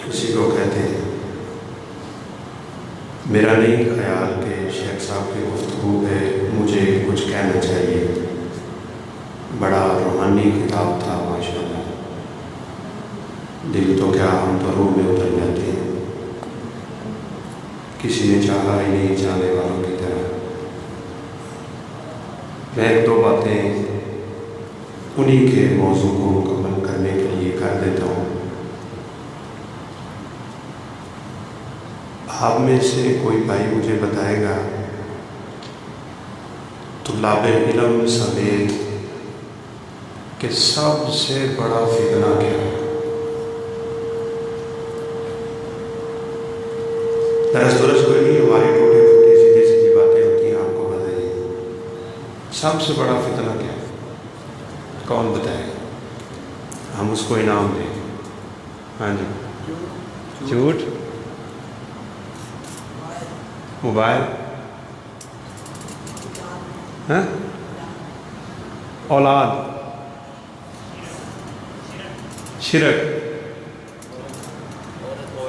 اسی کو کہتے ہیں۔ میرا نہیں خیال کہ شیخ صاحب کی گفتگو ہے مجھے کچھ کہنا چاہیے، بڑا روحانی کتاب تھا ماشاءاللہ، دل تو کیا ہم تو روح میں اتر جاتے ہیں، کسی نے چاہا ہی نہیں چاہنے والوں کی طرح۔ میں ایک دو باتیں انہی کے موضوع کو مکمل کرنے کے لیے کر دیتا ہوں۔ آپ میں سے کوئی بھائی مجھے بتائے گا طلاب علم سمیت کہ سب سے بڑا فتنہ کیا ہے؟ درس کوئی نہیں، ہماری ٹوٹی پھوٹی سیدھی سیدھی باتیں ہوتی ہیں، آپ کو بتائیے سب سے بڑا فتنہ کیا ہے؟ کون بتائے گا؟ ہم اس کو انعام دیں گے۔ ہاں جی، جھوٹ، موبائل، ہاں، اولاد، شرک،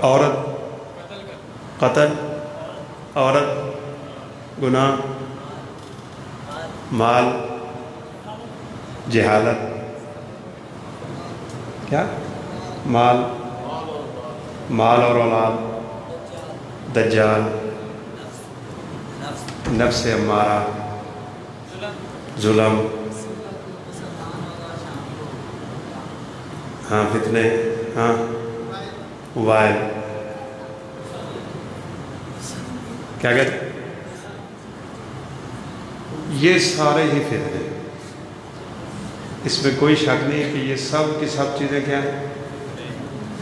عورت، قتل، عورت، گناہ، مال، جہالت، کیا؟ مال اور اولاد، دجال، نفس امارہ، ظلم، ہاں فتنے، ہاں موبائل، کیا کہتے؟ یہ سارے ہی فتنے، اس میں کوئی شک نہیں کہ یہ سب کی سب چیزیں کیا ہیں؟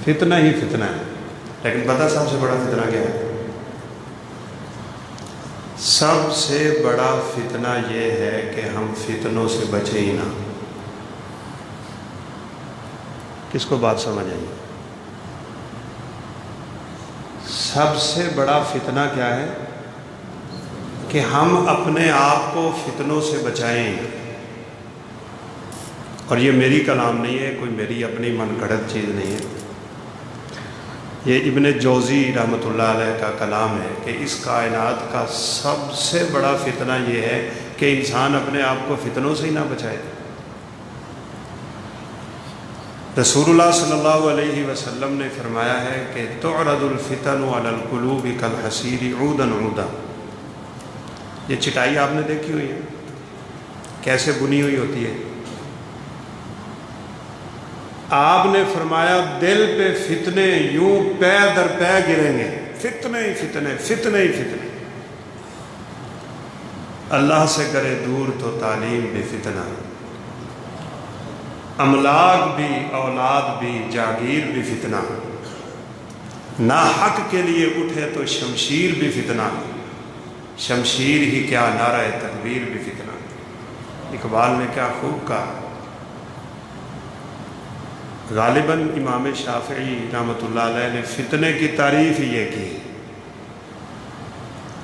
فتنہ ہی فتنہ ہے۔ لیکن پتہ سب سے بڑا فتنہ کیا ہے؟ سب سے بڑا فتنہ یہ ہے کہ ہم فتنوں سے بچیں ہی نہ۔ کس کو بات سمجھ آئی؟ سب سے بڑا فتنہ کیا ہے؟ کہ ہم اپنے آپ کو فتنوں سے بچائیں۔ اور یہ میری کلام نہیں ہے، کوئی میری اپنی من گھڑت چیز نہیں ہے، یہ ابن جوزی رحمۃ اللہ علیہ کا کلام ہے کہ اس کائنات کا سب سے بڑا فتنہ یہ ہے کہ انسان اپنے آپ کو فتنوں سے ہی نہ بچائے۔ رسول اللہ صلی اللہ علیہ وسلم نے فرمایا ہے کہ تعرض الفتن علی القلوب کالحصیر عودا عودا۔ یہ چٹائی آپ نے دیکھی ہوئی ہے کیسے بنی ہوئی ہوتی ہے؟ آپ نے فرمایا دل پہ فتنے یوں پے در پے گریں گے، فتنے ہی فتنے، فتنے ہی فتنے۔ اللہ سے کرے دور تو تعلیم بھی فتنہ، املاک بھی، اولاد بھی، جاگیر بھی فتنہ، ناحق کے لیے اٹھے تو شمشیر بھی فتنہ، شمشیر ہی کیا نعرہ تکبیر بھی فتنہ۔ اقبال نے کیا خوب کہا۔ غالباً امام شافعی رحمۃ اللہ علیہ نے فتنے کی تعریف ہی یہ کی۔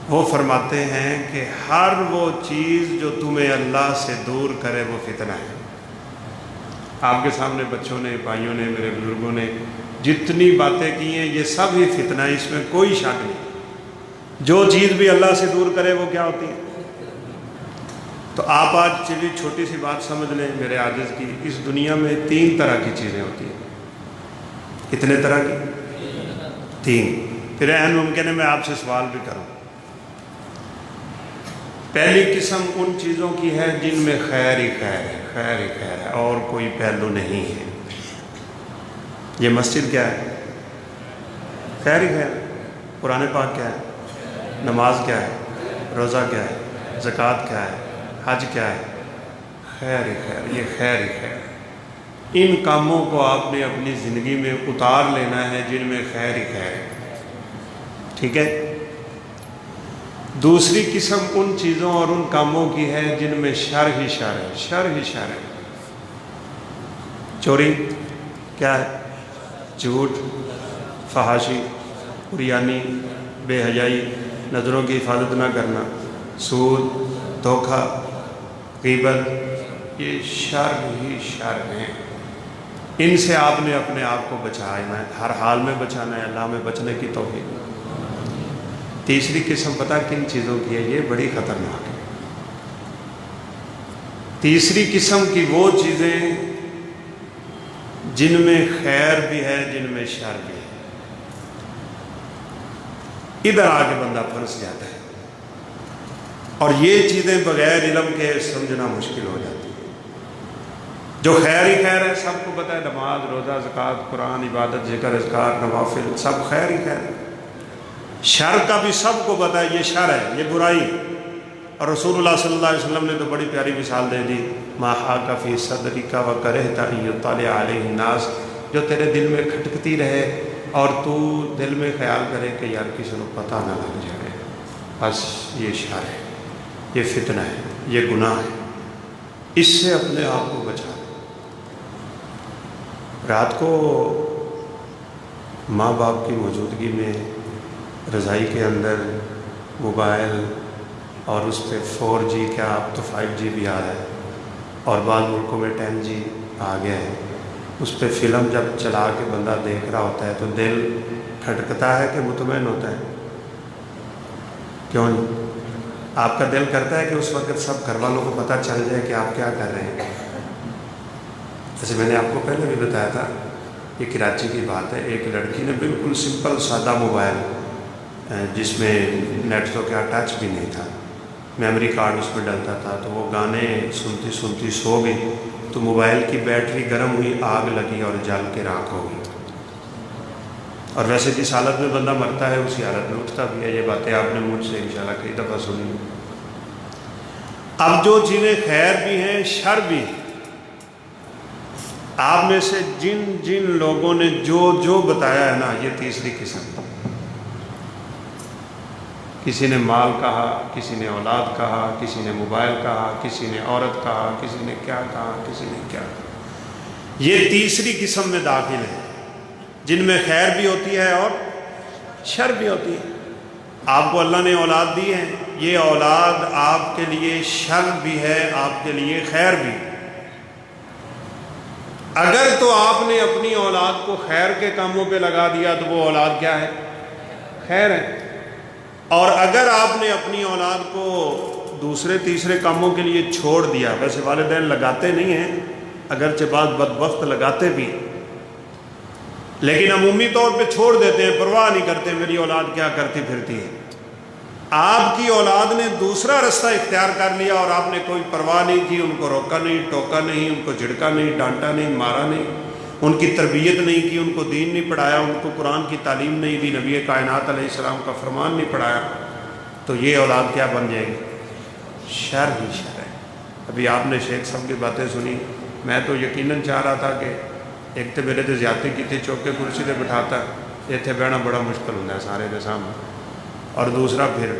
وہ فرماتے ہیں کہ ہر وہ چیز جو تمہیں اللہ سے دور کرے وہ فتنہ ہے۔ آپ کے سامنے بچوں نے، بھائیوں نے، میرے بزرگوں نے جتنی باتیں کی ہیں یہ سب ہی فتنہ ہے، اس میں کوئی شک نہیں۔ جو چیز بھی اللہ سے دور کرے وہ کیا ہوتی ہے؟ تو آپ آج چلیے چھوٹی سی بات سمجھ لیں میرے عاجز کی، اس دنیا میں 3 طرح کی چیزیں ہوتی ہیں۔ کتنے طرح کی؟ 3۔ پھر عین ممکن ہے میں آپ سے سوال بھی کروں۔ پہلی قسم ان چیزوں کی ہے جن میں خیر ہی خیر ہے، خیر ہی خیر ہے، اور کوئی پہلو نہیں ہے۔ یہ مسجد کیا ہے؟ خیر ہی خیر۔ قرآن پاک کیا ہے؟ نماز کیا ہے؟ روزہ کیا ہے؟ زکوٰۃ کیا ہے؟ حج کیا ہے؟ خیر ہی خیر، یہ خیر ہی خیر۔ ان کاموں کو آپ نے اپنی زندگی میں اتار لینا ہے جن میں خیر ہی خیر ہے، ٹھیک ہے؟ دوسری قسم ان چیزوں اور ان کاموں کی ہے جن میں شر ہی شر ہے، شر ہی شر ہے۔ چوری کیا ہے؟ جھوٹ، فحاشی، عریانی، بے حیائی، نظروں کی حفاظت نہ کرنا، سود، دھوکہ، غیبت، یہ شر ہی شر ہیں۔ ان سے آپ نے اپنے آپ کو بچانا ہے، ہر حال میں بچانا ہے، اللہ میں بچنے کی توفیق۔ تیسری قسم پتہ کن چیزوں کی ہے؟ یہ بڑی خطرناک ہے۔ تیسری قسم کی وہ چیزیں جن میں خیر بھی ہے، جن میں شر بھی ہے، ادھر آ کے بندہ پھنس جاتا ہے، اور یہ چیزیں بغیر علم کے سمجھنا مشکل ہو جاتی ہے۔ جو خیر ہی خیر ہے، سب کو پتہ ہے، نماز، روزہ، زکوٰۃ، قرآن، عبادت، ذکر، اذکار، نوافل، سب خیر ہی خیر ہے۔ شر کا بھی سب کو پتہ ہے، یہ شر ہے، یہ برائی ہے۔ اور رسول اللہ صلی اللہ علیہ وسلم نے تو بڑی پیاری مثال دے دی، ما حاک فی صدرک وکرہت ان یطلع علیہ الناس، جو تیرے دل میں کھٹکتی رہے اور تو دل میں خیال کرے کہ یار کسی کو پتہ نہ لگ جائے، بس یہ شر ہے، یہ فتنہ ہے، یہ گناہ ہے، اس سے اپنے آپ کو بچا۔ رات کو ماں باپ کی موجودگی میں رضائی کے اندر موبائل، اور اس پہ 4G، کیا اب تو 5G بھی آ رہا ہے، اور بعض ملکوں میں 10G آ گیا ہے، اس پہ فلم جب چلا کے بندہ دیکھ رہا ہوتا ہے تو دل کھٹکتا ہے کہ مطمئن ہوتا ہے؟ کیوں نہیں؟ آپ کا دل کرتا ہے کہ اس وقت سب گھر والوں کو پتہ چل جائے کہ آپ کیا کر رہے ہیں؟ جیسے میں نے آپ کو پہلے بھی بتایا تھا، یہ کراچی کی بات ہے، ایک لڑکی نے بالکل سمپل سادہ موبائل جس میں نیٹ تو کیا ٹچ بھی نہیں تھا، میموری کارڈ اس میں ڈلتا تھا، تو وہ گانے سنتی سنتی سو گئی، تو موبائل کی بیٹری گرم ہوئی، آگ لگی اور جل کے راکھ ہو گئی۔ اور ویسے جس حالت میں بندہ مرتا ہے اسی حالت میں اٹھتا بھی ہے۔ یہ باتیں آپ نے مجھ سے انشاءاللہ کئی دفعہ سنی۔ اب جو چیزیں خیر بھی ہیں، شر بھی ہیں، آپ میں سے جن جن لوگوں نے جو بتایا ہے نا، یہ تیسری قسم، کسی نے مال کہا، کسی نے اولاد کہا، کسی نے موبائل کہا، کسی نے عورت کہا، کسی نے کیا کہا، کسی نے کیا کہا، یہ تیسری قسم میں داخل ہے، جن میں خیر بھی ہوتی ہے اور شر بھی ہوتی ہے۔ آپ کو اللہ نے اولاد دی ہے، یہ اولاد آپ کے لیے شر بھی ہے، آپ کے لیے خیر بھی۔ اگر تو آپ نے اپنی اولاد کو خیر کے کاموں پہ لگا دیا تو وہ اولاد کیا ہے؟ خیر ہے۔ اور اگر آپ نے اپنی اولاد کو دوسرے تیسرے کاموں کے لیے چھوڑ دیا، ویسے والدین لگاتے نہیں ہیں، اگرچہ بعض بدبخت لگاتے بھی، لیکن عمومی طور پہ چھوڑ دیتے ہیں، پرواہ نہیں کرتے میری اولاد کیا کرتی پھرتی ہے۔ آپ کی اولاد نے دوسرا رستہ اختیار کر لیا اور آپ نے کوئی پرواہ نہیں کی، ان کو روکا نہیں، ٹوکا نہیں، ان کو جھڑکا نہیں، ڈانٹا نہیں، مارا نہیں، ان کی تربیت نہیں کی، ان کو دین نہیں پڑھایا، ان کو قرآن کی تعلیم نہیں دی، نبی کائنات علیہ السلام کا فرمان نہیں پڑھایا، تو یہ اولاد کیا بن جائے گی؟ شر ہی شر ہے۔ ابھی آپ نے شیخ صاحب کی باتیں سنی، میں تو یقیناً چاہ رہا تھا کہ ایک تو میرے تو زیادتی کی تھی، چوک کے کرسی سے بٹھاتا، اتنے بہنا بڑا مشکل ہوتا ہے سارے کے سامنے، اور دوسرا پھر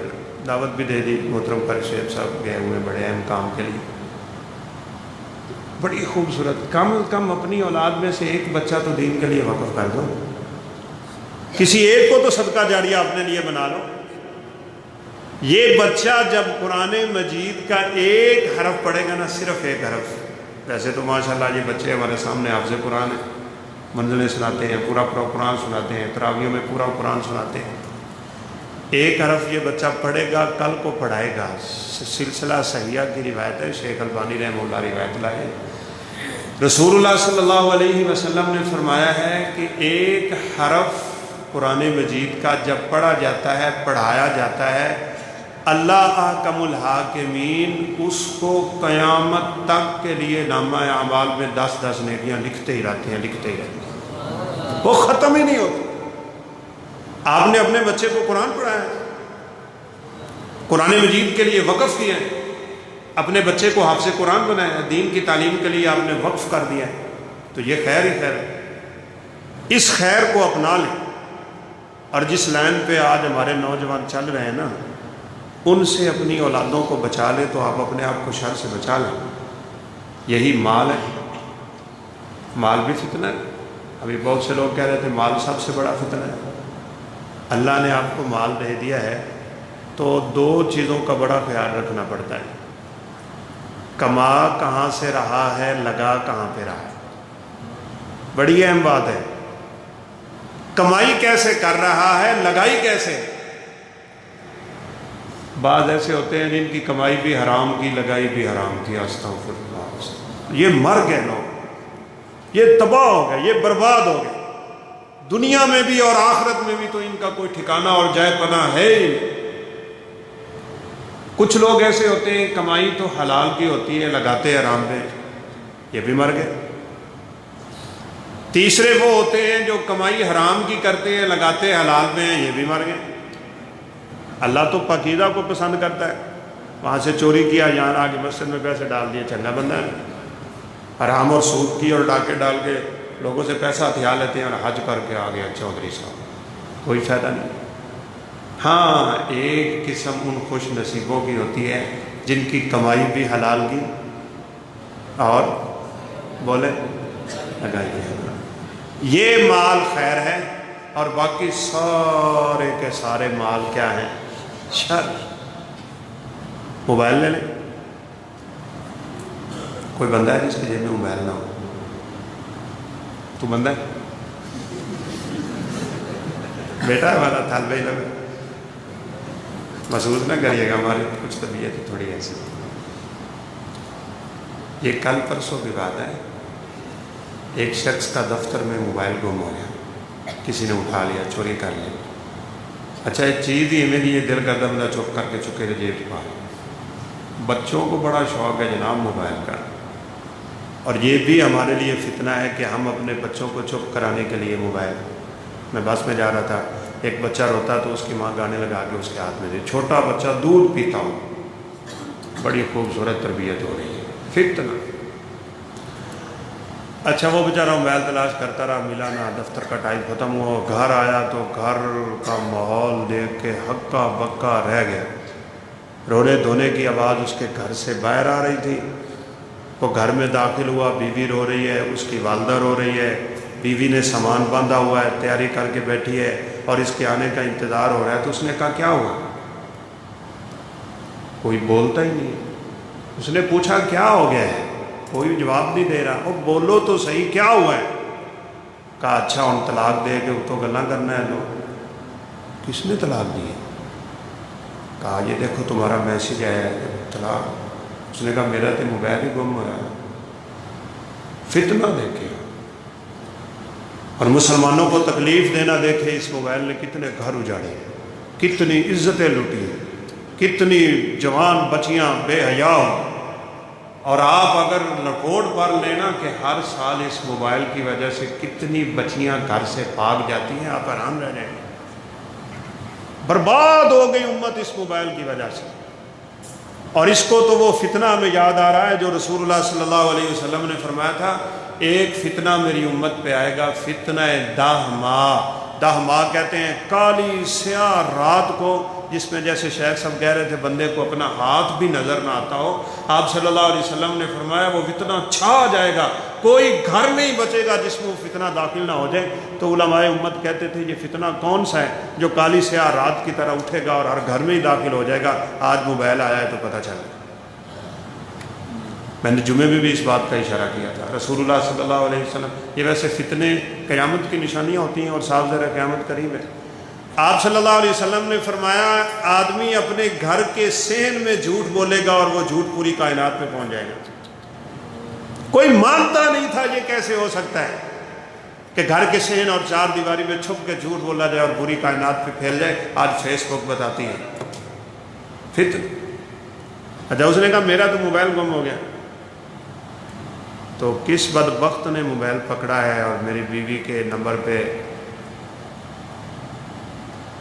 دعوت بھی دے دی، محترم قاری شیخ صاحب گئے ہوئے بڑے اہم کام کے لیے، بڑی خوبصورت، کم از کم اپنی اولاد میں سے ایک بچہ تو دین کے لیے وقف کر دو، کسی ایک کو تو صدقہ جاریہ اپنے لیے بنا لو۔ یہ بچہ جب قرآن مجید کا ایک حرف پڑھے گا نا، صرف ایک حرف، ویسے تو ماشاءاللہ یہ بچے ہمارے سامنے حافظ قرآن ہیں، منزلیں سناتے ہیں، پورا قرآن سناتے ہیں، تراویحوں میں پورا قرآن سناتے ہیں، ایک حرف یہ بچہ پڑھے گا، کل کو پڑھائے گا۔ سلسلہ صحیحہ کی روایت ہے، شیخ البانی رحمہ اللہ روایت لائے، رسول اللہ صلی اللہ علیہ وسلم نے فرمایا ہے کہ ایک حرف قرآن مجید کا جب پڑھا جاتا ہے، پڑھایا جاتا ہے، اللہ احکم الحاکمین اس کو قیامت تک کے لیے نامہ اعمال میں 10 نیکیاں لکھتے ہی رہتے ہیں، لکھتے ہی رہتے ہیں، وہ ختم ہی نہیں ہوتی۔ آپ نے اپنے بچے کو قرآن پڑھایا ہے، قرآن مجید کے لیے وقف کیا ہے، اپنے بچے کو حافظ قرآن بنایا ہے، دین کی تعلیم کے لیے آپ نے وقف کر دیا ہے، تو یہ خیر ہی خیر ہے۔ اس خیر کو اپنا لیں، اور جس لائن پہ آج ہمارے نوجوان چل رہے ہیں نا، ان سے اپنی اولادوں کو بچا لیں تو آپ اپنے آپ کو شر سے بچا لیں۔ یہی مال ہے، مال بھی فتنہ ہے۔ ابھی بہت سے لوگ کہہ رہے تھے مال سب سے بڑا فتنہ ہے۔ اللہ نے آپ کو مال دے دیا ہے تو 2 چیزوں کا بڑا خیال رکھنا پڑتا ہے، کما کہاں سے رہا ہے، لگا کہاں پہ رہا ہے۔ بڑی اہم بات ہے. کمائی کیسے کر رہا ہے، لگائی کیسے. بعض ایسے ہوتے ہیں جن کی کمائی بھی حرام کی، لگائی بھی حرام کی. استغفر اللہ. یہ مر گئے لوگ، یہ تباہ ہو گئے، یہ برباد ہو گئے، دنیا میں بھی اور آخرت میں بھی تو ان کا کوئی ٹھکانہ اور جائے پناہ ہے ہی نہیں. کچھ لوگ ایسے ہوتے ہیں کمائی تو حلال کی ہوتی ہے، لگاتے حرام پہ، یہ بھی مر گئے. تیسرے وہ ہوتے ہیں جو کمائی حرام کی کرتے ہیں، لگاتے حلال پہ ہیں، یہ بھی مر گئے. اللہ تو پاکیزہ کو پسند کرتا ہے. وہاں سے چوری کیا، یہاں آ کے مسجد میں پیسے ڈال دیے، چنگا بندہ ہے. حرام اور سود کی اور ڈاکے ڈال کے لوگوں سے پیسہ ہتھیا لیتے ہیں اور حج کر کے آ گیا چودھری صاحب، کوئی فائدہ نہیں. ہاں ایک قسم ان خوش نصیبوں کی ہوتی ہے جن کی کمائی بھی حلال کی اور بولے لگائی بھی. یہ مال خیر ہے اور باقی سارے کے سارے مال کیا ہیں؟ شر. موبائل لے لیں. کوئی بندہ ہے جس کے جیب میں موبائل نہ ہو؟ تو بندہ ہے؟ بیٹا ہے ہمارا طالب علم ہے، محسوس نہ کریے گا، ہماری کچھ طبیعت تھوڑی ایسی. یہ کل پرسوں کی بات ہے، ایک شخص کا دفتر میں موبائل گم ہو گیا، کسی نے اٹھا لیا، چوری کر لی. اچھا ایک چیز ہی میری یہ دل کرتا بندہ چپ کر کے چکے رہے جیب پا. بچوں کو بڑا شوق ہے جناب موبائل کا، اور یہ بھی ہمارے لیے فتنہ ہے کہ ہم اپنے بچوں کو چپ کرانے کے لیے موبائل. میں بس میں جا رہا تھا، ایک بچہ روتا تو اس کی ماں گانے لگا کے اس کے ہاتھ میں دے. چھوٹا بچہ دودھ پیتا ہوں، بڑی خوبصورت تربیت ہو رہی ہے. فتنہ. اچھا وہ بیچارہ موبائل تلاش کرتا رہا، ملا نہ. دفتر کا ٹائم ختم ہوا، گھر آیا تو گھر کا ماحول دیکھ کے ہکا بکا رہ گیا. رونے دھونے کی آواز اس کے گھر سے باہر آ رہی تھی. وہ گھر میں داخل ہوا، بیوی رو رہی ہے، اس کی والدہ رو رہی ہے. بیوی نے سامان باندھا ہوا ہے، تیاری کر کے بیٹھی ہے اور اس کے آنے کا انتظار ہو رہا ہے. تو اس نے کہا کیا ہوا؟ کوئی بولتا ہی نہیں. اس نے پوچھا کیا ہو گیا ہے؟ کوئی جواب نہیں دے رہا. وہ بولو تو صحیح کیا ہوا ہے؟ کہا اچھا ہم طلاق دے کے تو گلاں کرنا ہے. لو کس نے طلاق دی ہے؟ کہا یہ دیکھو تمہارا میسیج آیا ہے طلاق. اس نے کہا میرا تو موبائل ہی گم ہوا ہے. فتنہ دیکھے اور مسلمانوں کو تکلیف دینا دیکھے. اس موبائل نے کتنے گھر اجاڑے ہیں، کتنی عزتیں لوٹی ہیں، کتنی جوان بچیاں بے حیا. اور آپ اگر رپورٹ پڑھ لینا کہ ہر سال اس موبائل کی وجہ سے کتنی بچیاں گھر سے بھاگ جاتی ہیں، آپ حیران رہ جائیں گے. برباد ہو گئی امت اس موبائل کی وجہ سے. اور اس کو تو وہ فتنہ ہمیں یاد آ رہا ہے جو رسول اللہ صلی اللہ علیہ وسلم نے فرمایا تھا ایک فتنہ میری امت پہ آئے گا، فتنہ دہما. دہما کہتے ہیں کالی سیاہ رات کو، جس میں جیسے شیخ صاحب کہہ رہے تھے بندے کو اپنا ہاتھ بھی نظر نہ آتا ہو. آپ صلی اللہ علیہ وسلم نے فرمایا وہ فتنہ چھا جائے گا، کوئی گھر نہیں بچے گا جس میں وہ فتنہ داخل نہ ہو جائے. تو علماء امت کہتے تھے یہ فتنہ کون سا ہے جو کالی سیاہ رات کی طرح اٹھے گا اور ہر گھر میں ہی داخل ہو جائے گا؟ آج موبائل آیا ہے تو پتہ چلا. میں نے جمعے میں بھی اس بات کا اشارہ کیا تھا. رسول اللہ صلی اللہ علیہ وسلم، یہ ویسے فتنے قیامت کی نشانیاں ہوتی ہیں اور صاف ظاہر قیامت قریب ہے. آپ صلی اللہ علیہ وسلم نے فرمایا آدمی اپنے گھر کے صحن میں جھوٹ بولے گا اور وہ جھوٹ پوری کائنات میں پہنچ جائے گا. کوئی مانتا نہیں تھا یہ کیسے ہو سکتا ہے کہ گھر کے صحن اور چار دیواری میں چھپ کے جھوٹ بولا جائے اور پوری کائنات پہ پھیل جائے. آج فیس بک بتاتی ہے فتن. اچھا اس نے کہا میرا تو موبائل گم ہو گیا. تو کس بدبخت نے موبائل پکڑا ہے اور میری بیوی کے نمبر پہ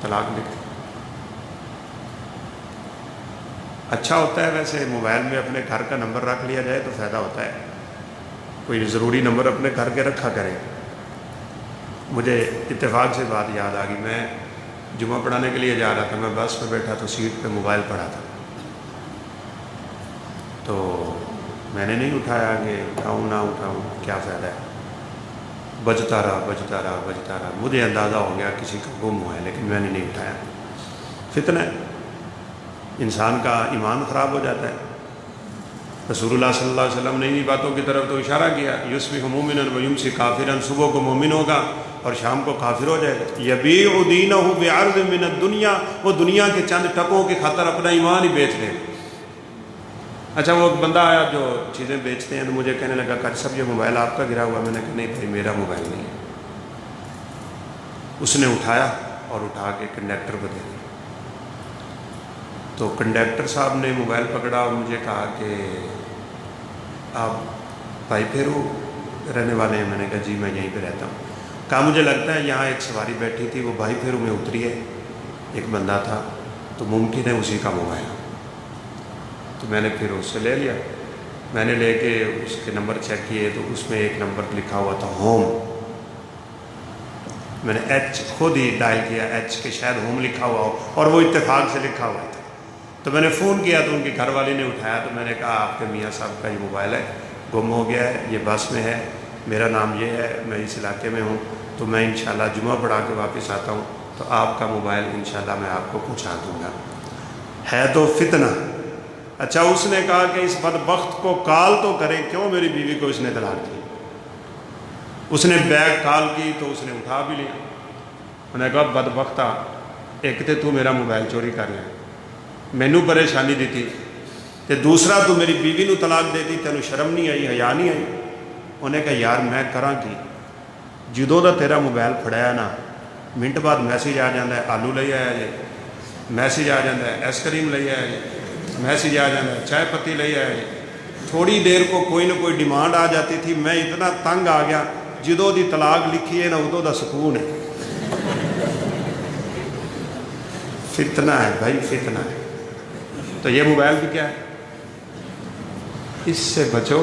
طلاق لکھی. اچھا ہوتا ہے ویسے موبائل میں اپنے گھر کا نمبر رکھ لیا جائے تو فائدہ ہوتا ہے. کوئی ضروری نمبر اپنے گھر کے رکھا کرے. مجھے اتفاق سے بات یاد آ گئی، میں جمعہ پڑھانے کے لیے جا رہا تھا، میں بس پہ بیٹھا تو سیٹ پہ موبائل پڑا تھا. تو میں نے نہیں اٹھایا کہ اٹھاؤں نہ اٹھاؤں کیا فائدہ ہے. بجتا رہا. مجھے اندازہ ہو گیا کسی کا گم ہوا ہے لیکن میں نے نہیں اٹھایا. فتنہ ہے، انسان کا ایمان خراب ہو جاتا ہے. رسول اللہ صلی اللہ علیہ وسلم نے انہی باتوں کی طرف تو اشارہ کیا، یصبح مومنا ویمسی کافرا، صبح کو مومن ہوگا اور شام کو کافر ہو جائے گا، یبیع دینہ بعرض من الدنیا، وہ دنیا کے چند ٹکوں کی خاطر اپنا ایمان ہی بیچ دے گا۔ اچھا وہ ایک بندہ آیا جو چیزیں بیچتے ہیں، تو مجھے کہنے لگا کہ صاحب یہ موبائل آپ کا گرا ہوا ہے۔ میں نے کہا نہیں بھائی میرا موبائل نہیں ہے۔ اس نے اٹھایا اور اٹھا کے کنڈکٹر کو دے دیا۔ تو کنڈکٹر صاحب نے موبائل پکڑا اور مجھے کہا کہ آپ بھائی پھیرو رہنے والے ہیں؟ میں نے کہا جی میں یہیں پہ رہتا ہوں۔ کہا مجھے لگتا ہے یہاں ایک سواری بیٹھی تھی، وہ بھائی پھیرو میں اتری ہے، ایک بندہ تھا، تو ممکن ہے اسی کا موبائل۔ تو میں نے پھر اس سے لے لیا، میں نے لے کے اس کے نمبر چیک کیے تو اس میں ایک نمبر لکھا ہوا تھا ہوم۔ میں نے ایچ خود ہی ڈائل کیا، ایچ کے شاید ہوم لکھا ہوا ہو، اور وہ اتفاق سے لکھا ہوا تھا۔ تو میں نے فون کیا تو ان کی گھر والی نے اٹھایا، تو میں نے کہا آپ کے میاں صاحب کا یہ موبائل ہے، گم ہو گیا ہے، یہ بس میں ہے، میرا نام یہ ہے، میں اس علاقے میں ہوں، تو میں انشاءاللہ جمعہ پڑھا کے واپس آتا ہوں، تو آپ کا موبائل انشاءاللہ میں آپ کو پہنچا دوں گا۔ ہے تو فتنہ۔ اچھا اس نے کہا کہ اس بدبخت کو کال تو کریں، کیوں میری بیوی کو اس نے طلاق دی؟ اس نے بیک کال کی تو اس نے اٹھا بھی لیا۔ میں نے کہا بدبختہ، ایک تے تو میرا موبائل چوری کر لیا، مینو پریشانی دیتی، تے دوسرا تو میری بیوی نو طلاق دیتی، تینوں شرم نہیں آئی، حیا نہیں آئی؟ انہیں کہا یار میں کراں کی، جدوں دا تیرا موبائل پھڑایا نا منٹ بعد میسیج آ جاتا ہے آلو لے آیا جی، میسیج آ جاتا ہے آئس کریم لے آیا جی، میسیج آ جاتا ہے چائے پتی لے آیا جی۔ تھوڑی دیر کو کوئی نہ کوئی ڈیمانڈ آ جاتی تھی، میں اتنا تنگ آ گیا، جدوں دی طلاق لکھی ہے نا ادوں دا سکون ہے۔ فتنہ ہے بھائی، فتنہ ہے۔ تو یہ موبائل بھی کیا ہے، اس سے بچو۔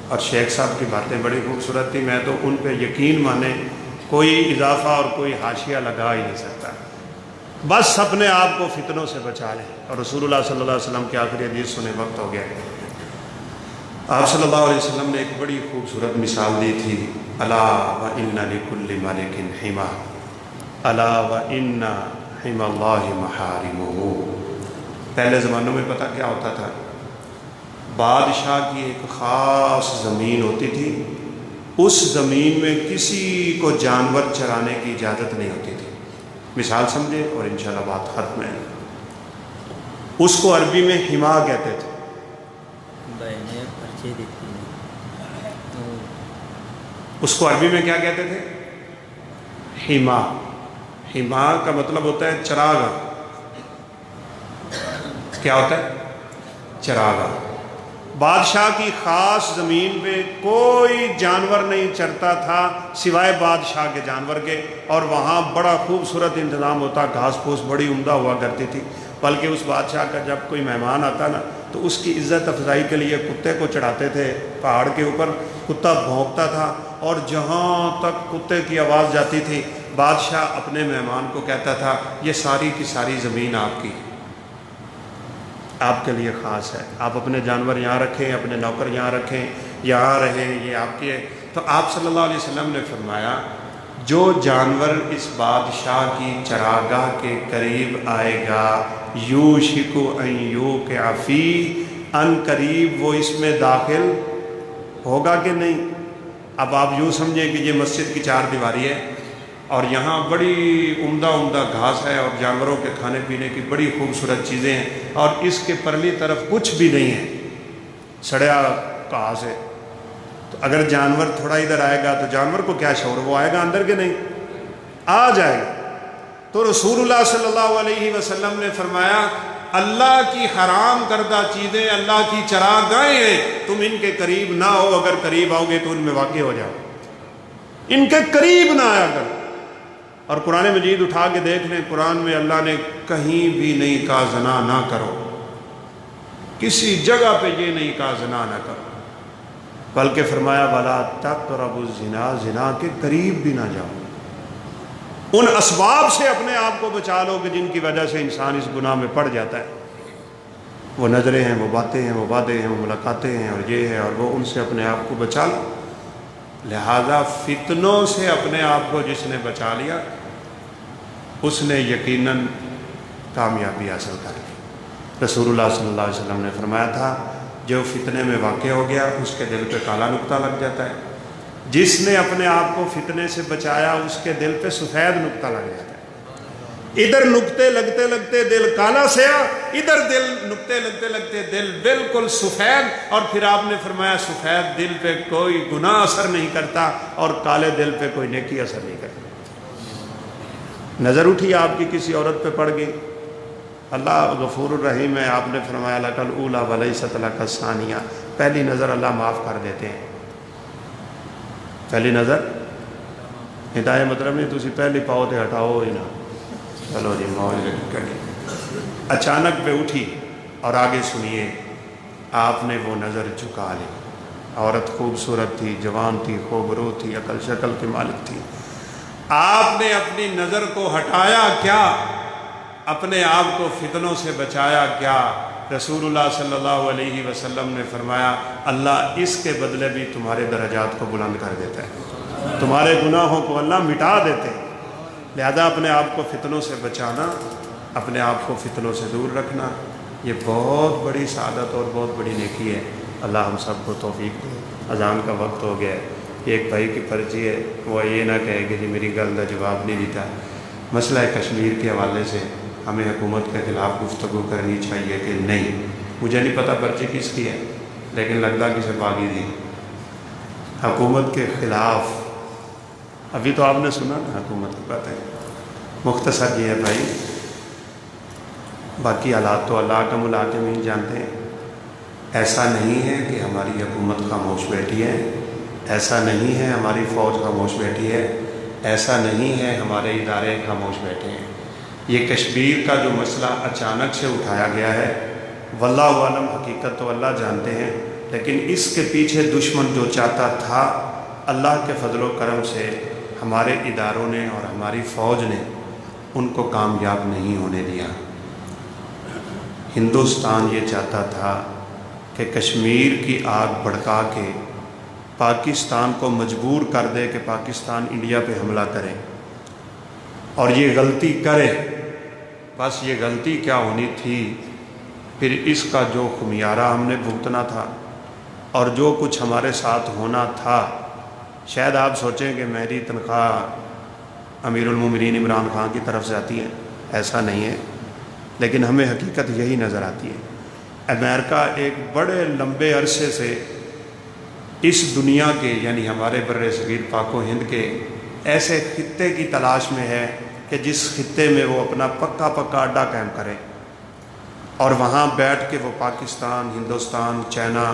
اور شیخ صاحب کی باتیں بڑی خوبصورت تھی، میں تو ان پہ یقین مانے کوئی اضافہ اور کوئی حاشیہ لگا ہی نہیں سکتا، بس اپنے آپ کو فتنوں سے بچا لیں۔ اور رسول اللہ صلی اللہ علیہ وسلم کی آخری حدیث سنے، وقت ہو گیا۔ آپ صلی اللہ علیہ وسلم نے ایک بڑی خوبصورت مثال دی تھی، الا وان لکل ملک حما، الا وان حما اللہ محارمہ۔ پہلے زمانوں میں پتہ کیا ہوتا تھا، بادشاہ کی ایک خاص زمین ہوتی تھی، اس زمین میں کسی کو جانور چرانے کی اجازت نہیں ہوتی تھی۔ مثال سمجھے اور انشاءاللہ بات ختم ہے۔ اس کو عربی میں حما کہتے تھے۔ اس کو عربی میں کیا کہتے تھے؟ حما۔ حما کا مطلب ہوتا ہے چراگاہ۔ کیا ہوتا ہے؟ چراگاہ۔ بادشاہ کی خاص زمین پہ کوئی جانور نہیں چرتا تھا سوائے بادشاہ کے جانور کے، اور وہاں بڑا خوبصورت انتظام ہوتا، گھاس پھوس بڑی عمدہ ہوا کرتی تھی۔ بلکہ اس بادشاہ کا جب کوئی مہمان آتا نا تو اس کی عزت افزائی کے لیے کتے کو چڑھاتے تھے پہاڑ کے اوپر، کتا بھونکتا تھا، اور جہاں تک کتے کی آواز جاتی تھی بادشاہ اپنے مہمان کو کہتا تھا یہ ساری کی ساری زمین آپ کی، آپ کے لیے خاص ہے، آپ اپنے جانور یہاں رکھیں، اپنے نوکر یہاں رکھیں، یہاں رہیں، یہ آپ کی ہے۔ تو آپ صلی اللہ علیہ وسلم نے فرمایا جو جانور اس بادشاہ کی چراگاہ کے قریب آئے گا یوشک ان یوقع فیہ، ان قریب وہ اس میں داخل ہوگا کہ نہیں۔ اب آپ یوں سمجھیں کہ یہ مسجد کی چار دیواری ہے اور یہاں بڑی عمدہ عمدہ گھاس ہے اور جانوروں کے کھانے پینے کی بڑی خوبصورت چیزیں ہیں، اور اس کے پرلی طرف کچھ بھی نہیں ہے، سڑیا گھاس ہے۔ تو اگر جانور تھوڑا ادھر آئے گا تو جانور کو کیا شعور، وہ آئے گا اندر کے نہیں، آ جائے گا۔ تو رسول اللہ صلی اللہ علیہ وسلم نے فرمایا اللہ کی حرام کردہ چیزیں اللہ کی چراگاہیں ہیں، تم ان کے قریب نہ ہو، اگر قریب آؤ گے تو ان میں واقع ہو جاؤ، ان کے قریب نہ آیا کر۔ اور قرآن مجید اٹھا کے دیکھ لیں، قرآن میں اللہ نے کہیں بھی نہیں کہا زنا نہ کرو، کسی جگہ پہ یہ نہیں کہا زنا نہ کرو، بلکہ فرمایا وَلَا تَقْرَبُوا الزِّنَا، زنا کے قریب بھی نہ جاؤ۔ ان اسباب سے اپنے آپ کو بچا لو کہ جن کی وجہ سے انسان اس گناہ میں پڑ جاتا ہے، وہ نظریں ہیں، وہ باتیں ہیں، وہ وعدے ہیں، وہ ملاقاتیں ہیں، اور یہ ہے اور وہ، ان سے اپنے آپ کو بچا لو۔ لہذا فتنوں سے اپنے آپ کو جس نے بچا لیا اس نے یقیناً کامیابی حاصل کر لی۔ رسول اللہ صلی اللہ علیہ وسلم نے فرمایا تھا جو فتنے میں واقع ہو گیا اس کے دل پہ کالا نقطہ لگ جاتا ہے، جس نے اپنے آپ کو فتنے سے بچایا اس کے دل پہ سفید نقطہ لگ جاتا ہے۔ ادھر نقطے لگتے لگتے دل کالا سیاہ، ادھر دل نقطے لگتے لگتے دل بالکل سفید، اور پھر آپ نے فرمایا سفید دل پہ کوئی گناہ اثر نہیں کرتا اور کالے دل پہ کوئی نیکی اثر نہیں کرتا۔ نظر اٹھی آپ کی کسی عورت پہ پڑ گئی، اللہ غفور الرحیم ہے، آپ نے فرمایا لک الاولی ولیست لک الثانیہ، پہلی نظر اللہ معاف کر دیتے ہیں۔ پہلی نظر ہدایہ مطلب نہیں تسی پہلی پاؤ تے ہٹاؤ ہی نہ، چلو جی موج کری۔ اچانک پہ اٹھی اور آگے سنیے، آپ نے وہ نظر جھکا لی۔ عورت خوبصورت تھی، جوان تھی، خوبرو تھی، عقل شکل کی مالک تھی۔ آپ نے اپنی نظر کو ہٹایا کیا؟ اپنے آپ کو فتنوں سے بچایا کیا؟ رسول اللہ صلی اللہ علیہ وسلم نے فرمایا اللہ اس کے بدلے بھی تمہارے درجات کو بلند کر دیتا ہے، تمہارے گناہوں کو اللہ مٹا دیتے ہیں۔ لہذا اپنے آپ کو فتنوں سے بچانا، اپنے آپ کو فتنوں سے دور رکھنا، یہ بہت بڑی سعادت اور بہت بڑی نیکی ہے۔ اللہ ہم سب کو توفیق دے۔ اذان کا وقت ہو گیا ہے، ایک بھائی کی پرچی ہے، وہ یہ نہ کہے کہ جی میری گل کا جواب نہیں دیتا۔ مسئلہ کشمیر کے حوالے سے ہمیں حکومت کے خلاف گفتگو کرنی چاہیے کہ نہیں؟ مجھے نہیں پتہ پرچی کس کی ہے، لیکن لگتا کسے باغی دی حکومت کے خلاف۔ ابھی تو آپ نے سنا نا حکومت کی باتیں، مختصر یہ ہے بھائی، باقی حالات تو اللہ کا ملاقمین جانتے ہیں۔ ایسا نہیں ہے کہ ہماری حکومت خاموش بیٹھی ہے، ایسا نہیں ہے ہماری فوج خاموش بیٹھی ہے، ایسا نہیں ہے ہمارے ادارے خاموش بیٹھے ہیں۔ یہ کشمیر کا جو مسئلہ اچانک سے اٹھایا گیا ہے، واللہ عالم، حقیقت تو اللہ جانتے ہیں، لیکن اس کے پیچھے دشمن جو چاہتا تھا، اللہ کے فضل و کرم سے ہمارے اداروں نے اور ہماری فوج نے ان کو کامیاب نہیں ہونے دیا۔ ہندوستان یہ چاہتا تھا کہ کشمیر کی آگ بھڑکا کے پاکستان کو مجبور کر دے کہ پاکستان انڈیا پہ حملہ کرے، اور یہ غلطی کرے۔ بس یہ غلطی کیا ہونی تھی، پھر اس کا جو خمیارہ ہم نے بھگتنا تھا اور جو کچھ ہمارے ساتھ ہونا تھا۔ شاید آپ سوچیں کہ میری تنخواہ امیر المومنین عمران خان کی طرف سے آتی ہے، ایسا نہیں ہے، لیکن ہمیں حقیقت یہی نظر آتی ہے۔ امریکہ ایک بڑے لمبے عرصے سے اس دنیا کے، یعنی ہمارے بر صغیر پاک و ہند کے ایسے خطے کی تلاش میں ہے کہ جس خطے میں وہ اپنا پکا اڈا قائم کرے، اور وہاں بیٹھ کے وہ پاکستان، ہندوستان، چائنا،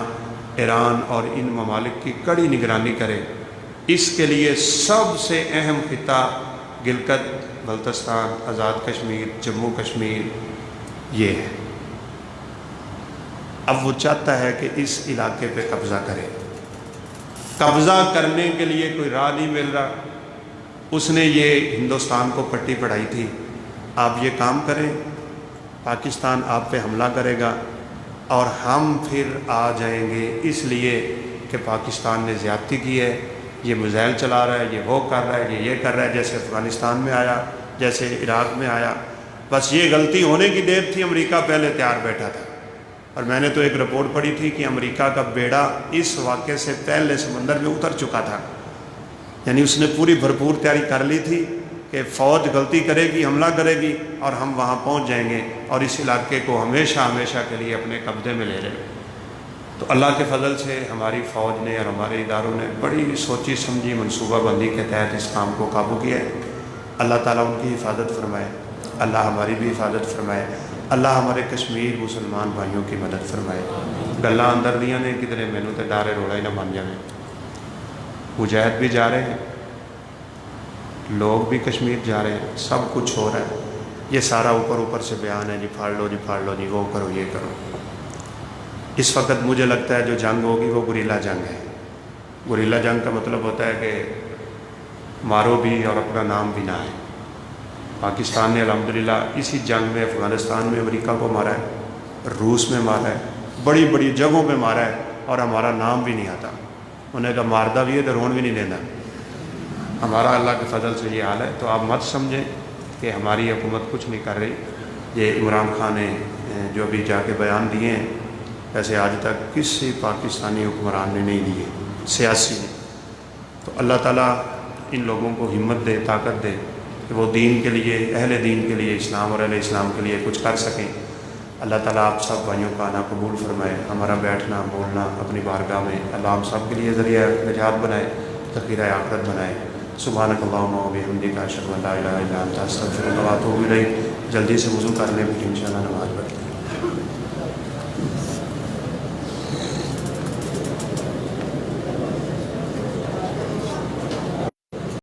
ایران اور ان ممالک کی کڑی نگرانی کرے۔ اس کے لیے سب سے اہم خطہ گلگت بلتستان، آزاد کشمیر، جموں کشمیر یہ ہے۔ اب وہ چاہتا ہے کہ اس علاقے پہ قبضہ کرے۔ قبضہ کرنے کے لیے کوئی راہ نہیں مل رہا۔ اس نے یہ ہندوستان کو پٹی پڑھائی تھی، آپ یہ کام کریں، پاکستان آپ پہ حملہ کرے گا اور ہم پھر آ جائیں گے، اس لیے کہ پاکستان نے زیادتی کی ہے، یہ میزائل چلا رہا ہے، یہ وہ کر رہا ہے، یہ کر رہا ہے، جیسے افغانستان میں آیا، جیسے عراق میں آیا۔ بس یہ غلطی ہونے کی دیر تھی، امریکہ پہلے تیار بیٹھا تھا۔ اور میں نے تو ایک رپورٹ پڑھی تھی کہ امریکہ کا بیڑا اس واقعے سے پہلے سمندر میں اتر چکا تھا، یعنی اس نے پوری بھرپور تیاری کر لی تھی کہ فوج غلطی کرے گی، حملہ کرے گی اور ہم وہاں پہنچ جائیں گے اور اس علاقے کو ہمیشہ ہمیشہ کے لیے اپنے قبضے میں لے لیں۔ تو اللہ کے فضل سے ہماری فوج نے اور ہمارے اداروں نے بڑی سوچی سمجھی منصوبہ بندی کے تحت اس کام کو قابو کیا ہے۔ اللہ تعالیٰ ان کی حفاظت فرمائے، اللہ ہماری بھی حفاظت فرمائے، اللہ ہمارے کشمیر مسلمان بھائیوں کی مدد فرمائے۔ گلاں اندر دیاں نے کدھرے مینوں تے ڈارے روڑا ہی نہ بن جائے۔ مجاہد بھی جا رہے ہیں، لوگ بھی کشمیر جا رہے ہیں، سب کچھ ہو رہا ہے۔ یہ سارا اوپر سے بیان ہے، جی پھاڑ لو جی پھاڑ لو جی، وہ کرو یہ کرو۔ اس وقت مجھے لگتا ہے جو جنگ ہوگی وہ گریلا جنگ ہے۔ گریلا جنگ کا مطلب ہوتا ہے کہ مارو بھی اور اپنا نام بھی نہ ہے۔ پاکستان نے الحمدللہ اسی جنگ میں افغانستان میں امریکہ کو مارا ہے، روس میں مارا ہے، بڑی بڑی جگہوں پہ مارا ہے، اور ہمارا نام بھی نہیں آتا۔ انہیں کہا ماردہ بھی ہے تو رون بھی نہیں دینا۔ ہمارا اللہ کے فضل سے یہ حال ہے۔ تو آپ مت سمجھیں کہ ہماری حکومت کچھ نہیں کر رہی۔ یہ عمران خان نے جو بھی جا کے بیان دیے ہیں، ایسے آج تک کسی پاکستانی حکمران نے نہیں دیے، سیاسی نے۔ تو اللہ تعالیٰ ان لوگوں کو ہمت دے، طاقت دے کہ وہ دین کے لیے، اہل دین کے لیے، اسلام اور اہل اسلام کے لیے کچھ کر سکیں۔ اللہ تعالیٰ آپ سب بھائیوں کا آنا قبول فرمائے، ہمارا بیٹھنا بولنا اپنی بارگاہ میں اللہ ہم سب کے لیے ذریعہ نجات بنائے، تقدیر آخرت بنائے۔ سبحانک اللہم و بحمدک اشہد ان لا الہ الا انت استغفرک و اتوب الیک۔ جلدی سے وضو کر لیں، پھر انشاءاللہ نماز پڑھیں۔